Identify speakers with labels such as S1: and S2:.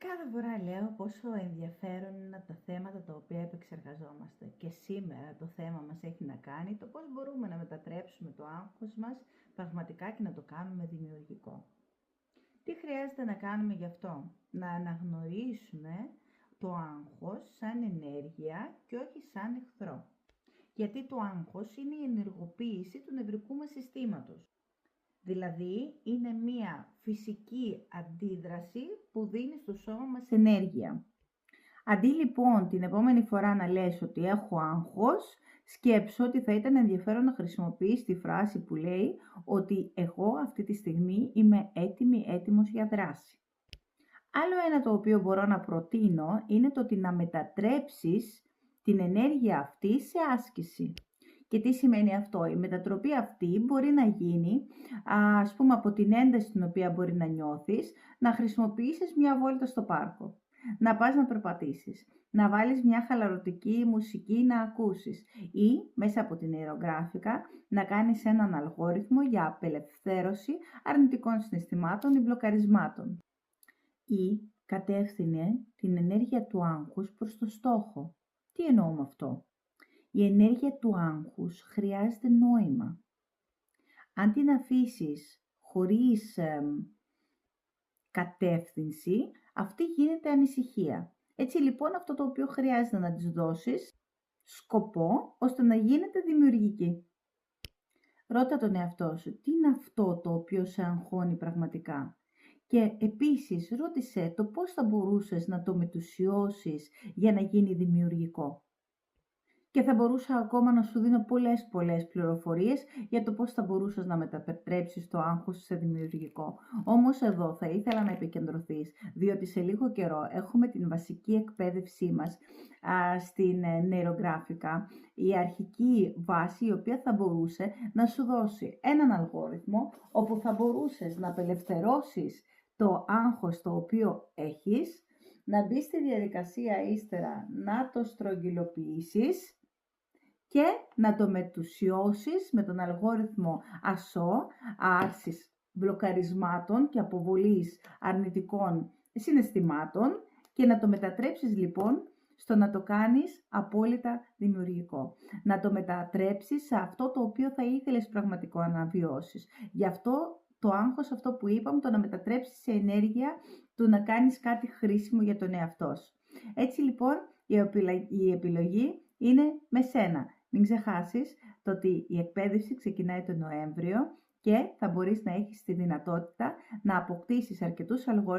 S1: Κάθε φορά λέω πόσο ενδιαφέρον είναι τα θέματα τα οποία επεξεργαζόμαστε και σήμερα το θέμα μας έχει να κάνει το πώς μπορούμε να μετατρέψουμε το άγχος μας πραγματικά και να το κάνουμε δημιουργικό. Τι χρειάζεται να κάνουμε γι' αυτό? Να αναγνωρίσουμε το άγχος σαν ενέργεια και όχι σαν εχθρό. Γιατί το άγχος είναι η ενεργοποίηση του νευρικού μας συστήματος. Δηλαδή είναι μία φυσική αντίδραση που δίνει στο σώμα μας ενέργεια. Αντί λοιπόν την επόμενη φορά να λες ότι έχω άγχος, σκέψου ότι θα ήταν ενδιαφέρον να χρησιμοποιείς τη φράση που λέει ότι εγώ αυτή τη στιγμή είμαι έτοιμος για δράση. Άλλο ένα το οποίο μπορώ να προτείνω είναι το ότι να μετατρέψεις την ενέργεια αυτή σε άσκηση. Και τι σημαίνει αυτό? Η μετατροπή αυτή μπορεί να γίνει, ας πούμε, από την ένταση την οποία μπορεί να νιώθεις, να χρησιμοποιήσεις μια βόλτα στο πάρκο, να πας να περπατήσεις, να βάλεις μια χαλαρωτική μουσική να ακούσεις ή μέσα από την αερογράφικα να κάνεις έναν αλγόριθμο για απελευθέρωση αρνητικών συναισθημάτων ή μπλοκαρισμάτων. Ή κατεύθυνε την ενέργεια του άγχους προς το στόχο. Τι εννοώ με αυτό? Η ενέργεια του άγχους χρειάζεται νόημα. Αν την αφήσεις χωρίς κατεύθυνση, αυτή γίνεται ανησυχία. Έτσι λοιπόν αυτό το οποίο χρειάζεται να της δώσεις σκοπό, ώστε να γίνεται δημιουργική. Ρώτα τον εαυτό σου, τι είναι αυτό το οποίο σε αγχώνει πραγματικά. Και επίσης ρώτησε το πώς θα μπορούσες να το μετουσιώσεις για να γίνει δημιουργικό. Και θα μπορούσα ακόμα να σου δίνω πολλές πληροφορίες για το πώς θα μπορούσες να μετατρέψεις το άγχος σε δημιουργικό. Όμως εδώ θα ήθελα να επικεντρωθείς, διότι σε λίγο καιρό έχουμε την βασική εκπαίδευσή μας στην νευρογράφικα, η αρχική βάση η οποία θα μπορούσε να σου δώσει έναν αλγόριθμο όπου θα μπορούσες να απελευθερώσεις το άγχος το οποίο έχεις, να μπεις στη διαδικασία ύστερα να το στρογγυλοποιήσεις και να το μετουσιώσεις με τον αλγόριθμο ΑΣΟ, άρσης μπλοκαρισμάτων και αποβολής αρνητικών συναισθημάτων και να το μετατρέψεις λοιπόν στο να το κάνεις απόλυτα δημιουργικό. Να το μετατρέψεις σε αυτό το οποίο θα ήθελες πραγματικό να βιώσεις. Γι' αυτό το άγχος, αυτό που είπαμε, το να μετατρέψεις σε ενέργεια του να κάνεις κάτι χρήσιμο για τον εαυτό σου. Έτσι λοιπόν η επιλογή είναι με σένα. Μην ξεχάσεις το ότι η εκπαίδευση ξεκινάει τον Νοέμβριο και θα μπορείς να έχεις τη δυνατότητα να αποκτήσεις αρκετούς αλγοριθμούς